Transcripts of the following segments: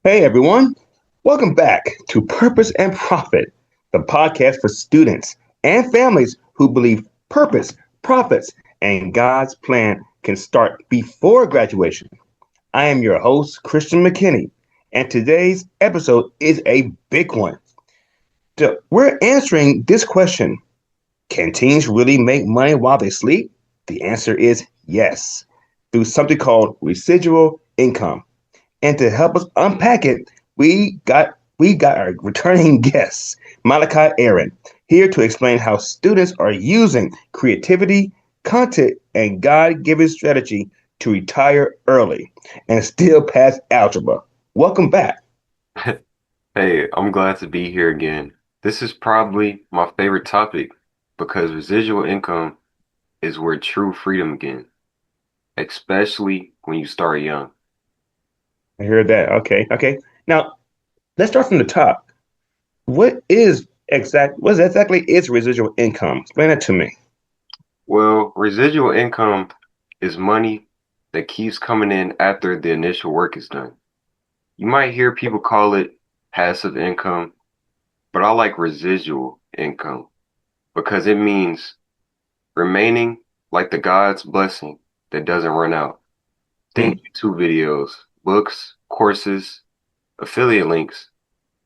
Hey everyone, welcome back to Purpose and Profit, the podcast for students and families who believe purpose, profits, and God's plan can start before graduation. I am your host, Christian McKinney, and today's episode is a big one. We're answering this question: can teens really make money while they sleep? The answer is yes, through something called residual income. And to help us unpack it, we got our returning guest, Malachi Aaron, here to explain how students are using creativity, content, and God-given strategy to retire early and still pass algebra. Welcome back. Hey, I'm glad to be here again. This is probably my favorite topic because residual income is where true freedom begins, especially when you start young. I hear that. Okay. Now let's start from the top. What exactly is residual income? Explain it to me. Well, residual income is money that keeps coming in after the initial work is done. You might hear people call it passive income, but I like residual income because it means remaining like the God's blessing that doesn't run out. Hmm. Think YouTube videos, books, courses, affiliate links.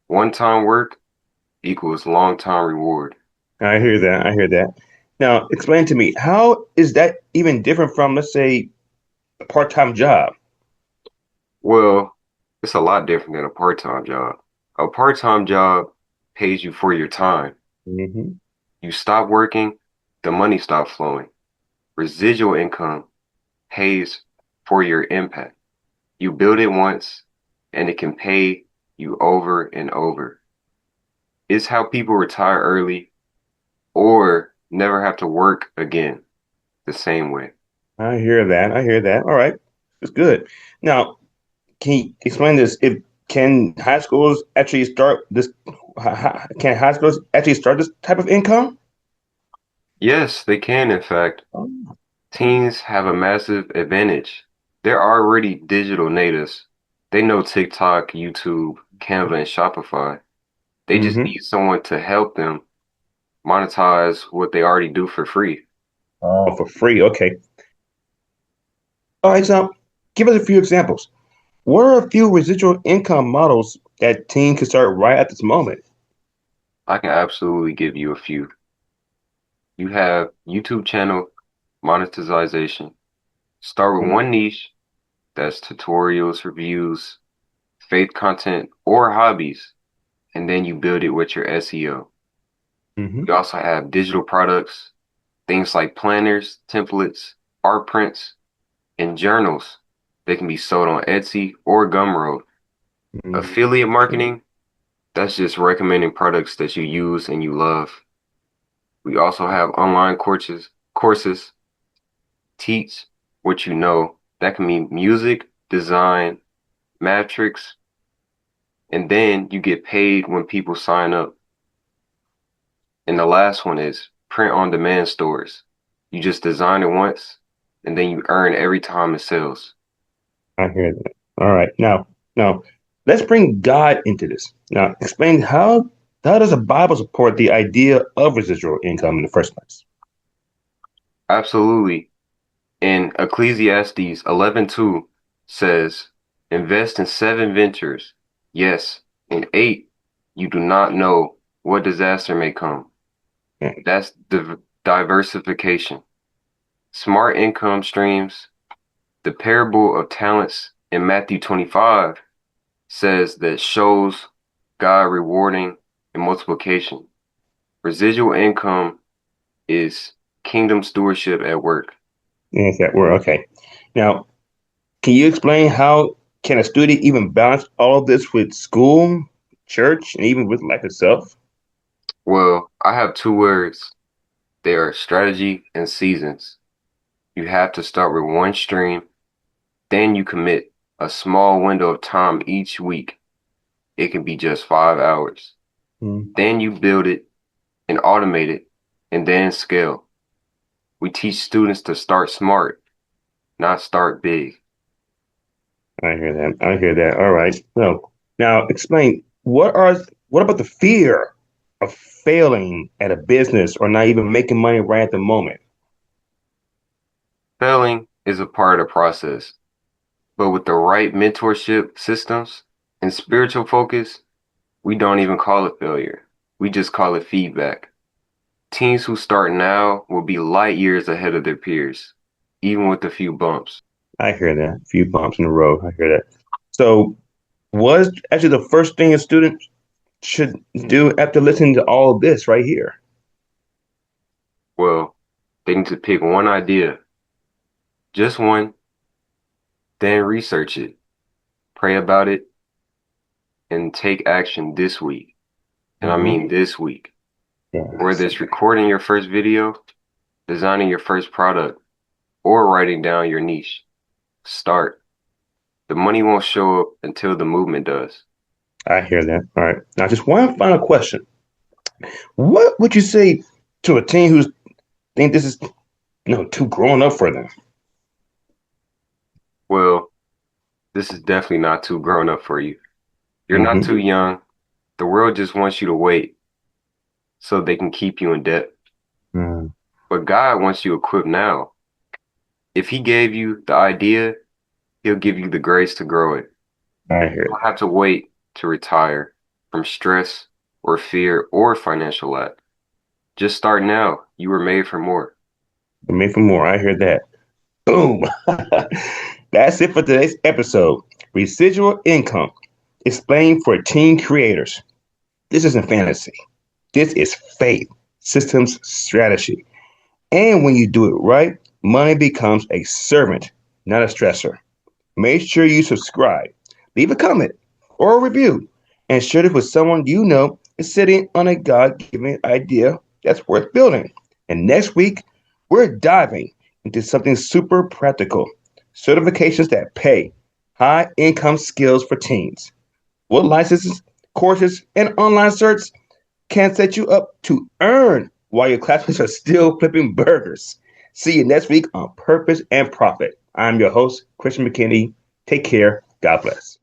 One-time work equals long-time reward. I hear that. I hear that. Now, explain to me, how is that even different from, let's say, a part-time job? Well, it's a lot different than a part-time job. A part-time job pays you for your time. Hmm. You stop working, the money stops flowing. Residual income pays for your impact. You build it once, and it can pay you over and over. It's how people retire early or never have to work again the same way. I hear that. I hear that. All right, it's good. Now, can you explain this? If can high schools actually start this? Can high schools actually start this type of income? Yes, they can, in fact. Oh. Teens have a massive advantage. They're already digital natives. They know TikTok, YouTube, Canva, and Shopify. They just Mm-hmm. need someone to help them monetize what they already do for free. Oh, for free. Okay. All right. So, give us a few examples. What are a few residual income models that teens can start right at this moment? I can absolutely give you a few. You have YouTube channel monetization. Start with one niche, that's tutorials, reviews, faith content, or hobbies, and then you build it with your SEO. Mm-hmm. We also have digital products, things like planners, templates, art prints, and journals. They can be sold on Etsy or Gumroad. Affiliate marketing, that's just recommending products that you use and you love. We also have online courses, teach what you know. That can mean music, design, math tricks, and then you get paid when people sign up. And the last one is print on demand stores. You just design it once and then you earn every time it sells. I hear that. All right. Now, let's bring God into this. Now, explain how does the Bible support the idea of residual income in the first place? Absolutely. And Ecclesiastes 11:2 says, invest in seven ventures. Yes, in eight, you do not know what disaster may come. Yeah. That's diversification. Smart income streams. The parable of talents in Matthew 25 says that shows God rewarding and multiplication. Residual income is kingdom stewardship at work. Yes, that word. Okay. Now, can you explain how can a student even balance all of this with school, church, and even with life itself? Well, I have two words. They are strategy and seasons. You have to start with one stream, then you commit a small window of time each week. It can be just 5 hours. Hmm. Then you build it and automate it and then scale. We teach students to start smart, not start big. I hear that. I hear that. All right. No. Now, explain what about the fear of failing at a business or not even making money right at the moment? Failing is a part of the process, but with the right mentorship systems and spiritual focus, we don't even call it failure. We just call it feedback. Teens who start now will be light years ahead of their peers, even with a few bumps. I hear that. A few bumps in the road. I hear that. So, was actually the first thing a student should do after listening to all of this right here? Well, they need to pick one idea, just one, then research it, pray about it, and take action this week. And I Mm-hmm. mean this week. Whether Yes, it's recording your first video, designing your first product, or writing down your niche, start. The money won't show up until the movement does. I hear that. All right. Now, just one final question. What would you say to a teen who's think this is too grown up for them? Well, this is definitely not too grown up for you. You're not Mm-hmm. too young. The world just wants you to wait so they can keep you in debt. Mm, But God wants you equipped now. If He gave you the idea, He'll give you the grace to grow it. I You hear it. don't have to wait to retire from stress or fear or financial lack. Just start now. You were made for more. But made for more. I hear that. Boom. That's it for today's episode. Residual income explained for teen creators. This isn't fantasy. This is faith, systems, strategy. And when you do it right, money becomes a servant, not a stressor. Make sure you subscribe, leave a comment or a review, and share it with someone you know is sitting on a God given idea that's worth building. And next week, we're diving into something super practical certifications that pay, high income skills for teens. What licenses, courses, and online certs can set you up to earn while your classmates are still flipping burgers. See you next week on Purpose and Profit. I'm your host, Christian McKinney. Take care. God bless.